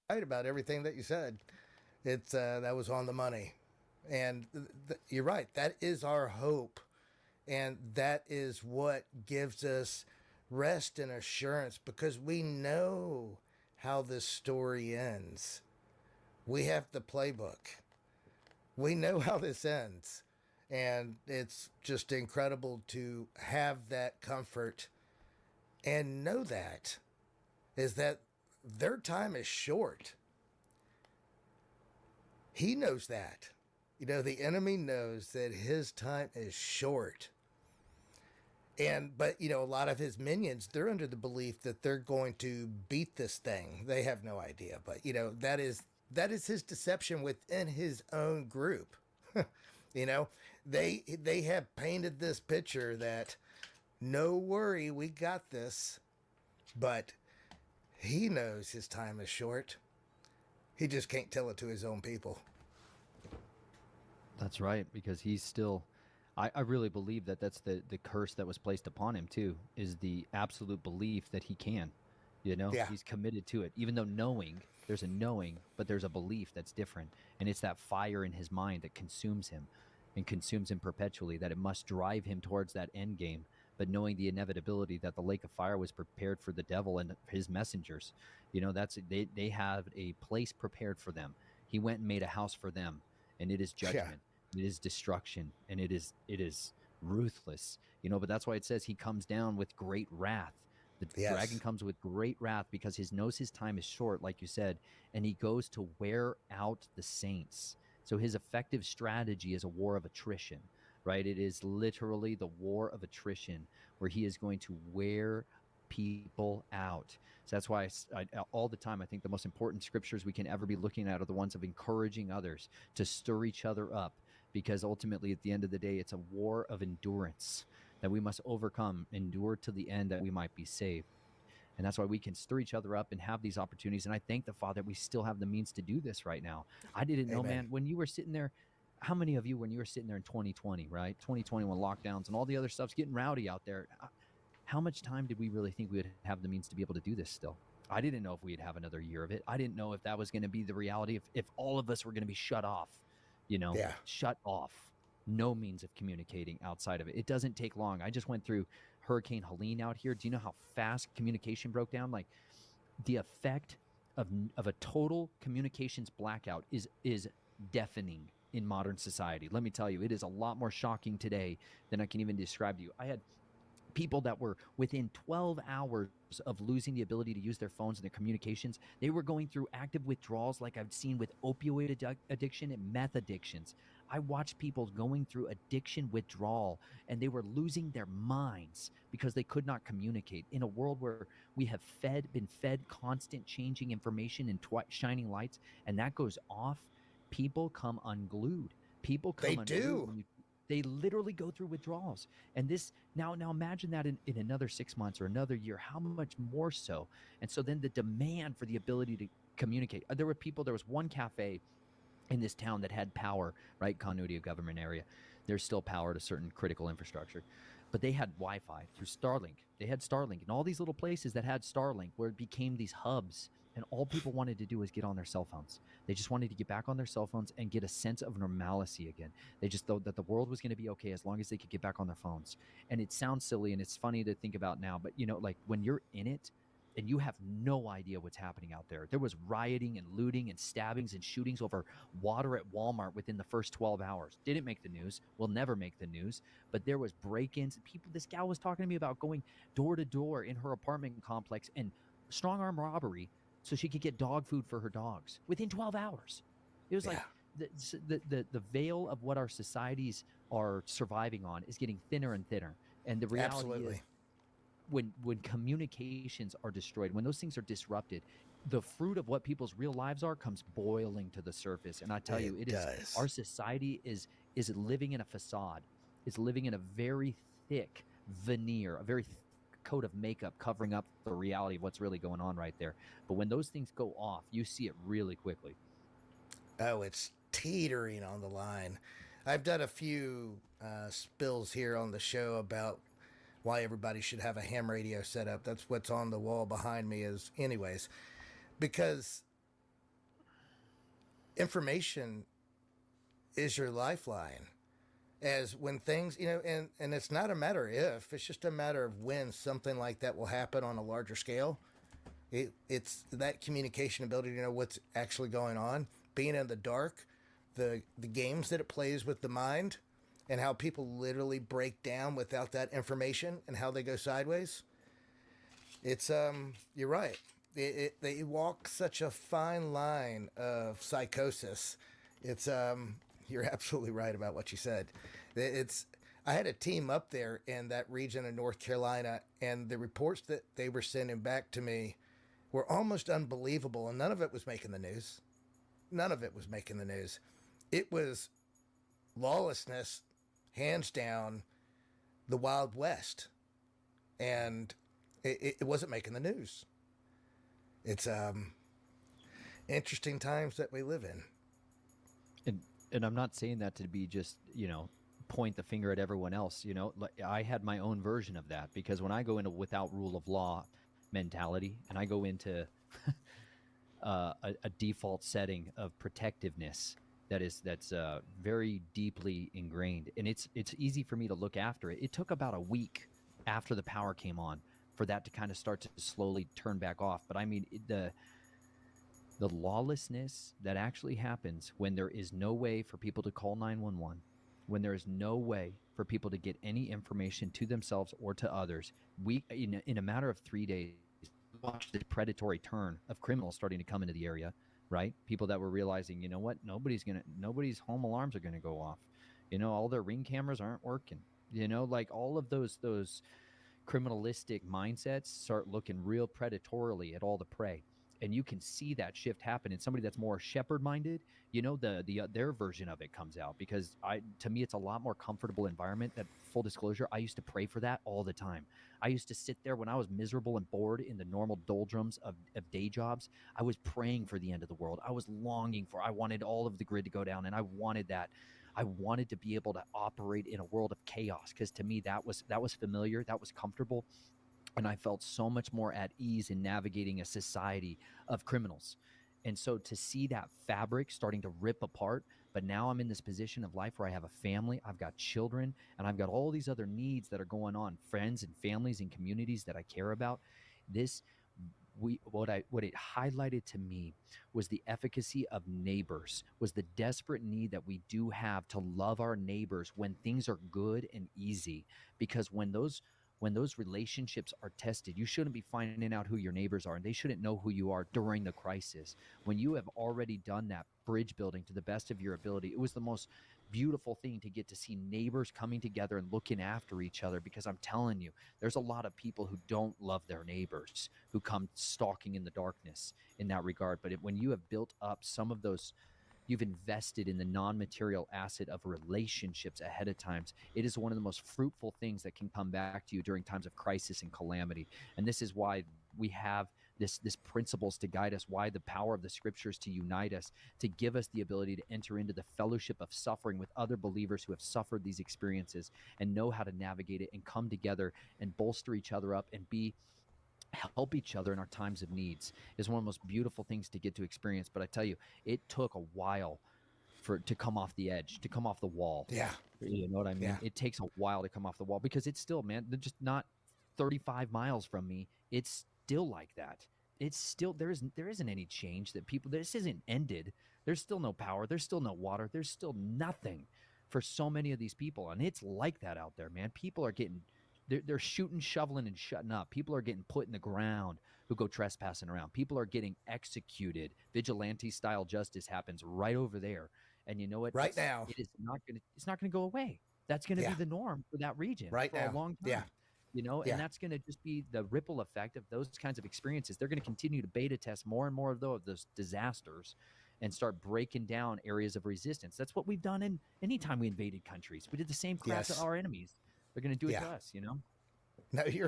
right about everything that you said. It's that was on the money, and you're right. That is our hope, and that is what gives us rest and assurance because we know how this story ends. We have the playbook. We know how this ends. And it's just incredible to have that comfort and know that is that their time is short. He knows that. The enemy knows that his time is short. But a lot of his minions, they're under the belief that they're going to beat this thing. They have no idea, but that is his deception within his own group. They have painted this picture that no worry, we got this, but he knows his time is short. He just can't tell it to his own people. That's right, because he's still. I really believe that that's the curse that was placed upon him too, is the absolute belief that he can. Yeah. He's committed to it, even though there's a knowing, but there's a belief that's different. And it's that fire in his mind that consumes him and consumes him perpetually, that it must drive him towards that end game. But knowing the inevitability that the lake of fire was prepared for the devil and his messengers, they have a place prepared for them. He went and made a house for them, and it is Yeah. judgment. It is destruction, and it is ruthless. But that's why it says he comes down with great wrath. The dragon Yes. comes with great wrath because he knows his time is short, like you said, and he goes to wear out the saints. So his effective strategy is a war of attrition, right? It is literally the war of attrition where he is going to wear people out. So that's why all the time I think the most important scriptures we can ever be looking at are the ones of encouraging others to stir each other up, because ultimately at the end of the day it's a war of endurance that we must overcome, endure to the end that we might be saved. And that's why we can stir each other up and have these opportunities. And I thank the Father that we still have the means to do this right now. I didn't know, man, Amen. when you were sitting there, how many of you, when you were sitting there in 2020, right? 2021 lockdowns and all the other stuff's getting rowdy out there. How much time did we really think we would have the means to be able to do this still? I didn't know if we'd have another year of it. I didn't know if that was going to be the reality, if all of us were going to be shut off, Yeah. shut off. No means of communicating outside of it. It doesn't take long. I just went through Hurricane Helene out here. Do you know how fast communication broke down? Like the effect of a total communications blackout is deafening in modern society. Let me tell you, it is a lot more shocking today than I can even describe to you. I had people that were within 12 hours of losing the ability to use their phones and their communications. They were going through active withdrawals like I've seen with opioid addiction and meth addictions. I watched people going through addiction withdrawal, and they were losing their minds because they could not communicate in a world where we have been fed constant changing information and shining lights, and that goes off. People come unglued. People They come unglued do. when they literally go through withdrawals. And this now imagine that in another 6 months or another year, how much more so. And so then the demand for the ability to communicate. There was one cafe in this town that had power, right? Continuity of government area. There's still power to certain critical infrastructure. But they had Wi-Fi through Starlink. They had Starlink and all these little places that had Starlink where it became these hubs. And all people wanted to do was get on their cell phones. They just wanted to get back on their cell phones and get a sense of normalcy again. They just thought that the world was going to be okay as long as they could get back on their phones. And it sounds silly and it's funny to think about now, but like when you're in it, and you have no idea what's happening out there. There was rioting and looting and stabbings and shootings over water at Walmart within the first 12 hours. Didn't make the news, will never make the news, but there was break-ins. This gal was talking to me about going door to door in her apartment complex and strong arm robbery so she could get dog food for her dogs within 12 hours. It was like Yeah. the veil of what our societies are surviving on is getting thinner and thinner. And the reality Absolutely. is, when communications are destroyed, when those things are disrupted, the fruit of what people's real lives are comes boiling to the surface. And I tell you, It it is our does. society is living in a facade, is living in a very thick veneer, a very coat of makeup covering up the reality of what's really going on right there. But when those things go off, you see it really quickly. Oh, it's teetering on the line. I've done a few spills here on the show about why everybody should have a ham radio set up. That's what's on the wall behind me is anyways. Because information is your lifeline. As when things, and it's not a matter of if, it's just a matter of when something like that will happen on a larger scale. It's that communication ability to know what's actually going on, being in the dark, the games that it plays with the mind, and how people literally break down without that information and how they go sideways. It's you're right. They walk such a fine line of psychosis. It's you're absolutely right about what you said. It's I had a team up there in that region of North Carolina, and the reports that they were sending back to me were almost unbelievable, and none of it was making the news. None of it was making the news. It was lawlessness, hands down, the Wild West, and it wasn't making the news. It's interesting times that we live in. And I'm not saying that to be just, point the finger at everyone else. I had my own version of that, because when I go into without rule of law mentality, and I go into a default setting of protectiveness that's very deeply ingrained, and it's easy for me to look after it. It took about a week after the power came on for that to kind of start to slowly turn back off. But I mean, the lawlessness that actually happens when there is no way for people to call 911, when there is no way for people to get any information to themselves or to others, we in a matter of 3 days watched the predatory turn of criminals starting to come into the area, right? People that were realizing, nobody's home alarms are gonna go off. All their Ring cameras aren't working. Like all of those criminalistic mindsets start looking real predatorily at all the prey. And you can see that shift happen in somebody that's more shepherd minded. Their version of it comes out, because to me it's a lot more comfortable environment. That, full disclosure, I used to pray for that all the time. I used to sit there when I was miserable and bored in the normal doldrums of day jobs. I was praying for the end of the world. I was longing for, I wanted all of the grid to go down, and I wanted that. I wanted to be able to operate in a world of chaos, because to me that was familiar, that was comfortable. And I felt so much more at ease in navigating a society of criminals. And so to see that fabric starting to rip apart, but now I'm in this position of life where I have a family, I've got children, and I've got all these other needs that are going on, friends and families and communities that I care about. What it highlighted to me was the efficacy of neighbors, was the desperate need that we do have to love our neighbors when things are good and easy. Because when those relationships are tested, you shouldn't be finding out who your neighbors are, and they shouldn't know who you are during the crisis. When you have already done that bridge building to the best of your ability, it was the most beautiful thing to get to see neighbors coming together and looking after each other. Because I'm telling you, there's a lot of people who don't love their neighbors, who come stalking in the darkness in that regard. But when you have built up some of those, you've invested in the non-material asset of relationships ahead of times, it is one of the most fruitful things that can come back to you during times of crisis and calamity. And this is why we have this principles to guide us, why the power of the scriptures to unite us, to give us the ability to enter into the fellowship of suffering with other believers who have suffered these experiences and know how to navigate it and come together and bolster each other up and help each other in our times of needs, is one of the most beautiful things to get to experience. But I tell you, it took a while to come off the edge, to come off the wall. Yeah. You know what I mean? Yeah. It takes a while to come off the wall, because it's still, man, they're just not 35 miles from me. It's still like that. It's still, there isn't any change that this isn't ended. There's still no power. There's still no water. There's still nothing for so many of these people. And it's like that out there, man. People are getting, they're shooting, shoveling, and shutting up. People are getting put in the ground who go trespassing around. People are getting executed. Vigilante style justice happens right over there. And you know what? Right now. It's not going to go away. That's going to be the norm for that region for a long time. Yeah. And that's going to just be the ripple effect of those kinds of experiences. They're going to continue to beta test more and more of those disasters and start breaking down areas of resistance. That's what we've done in anytime we invaded countries. We did the same crap to our enemies. They're going to do it to us, No, you're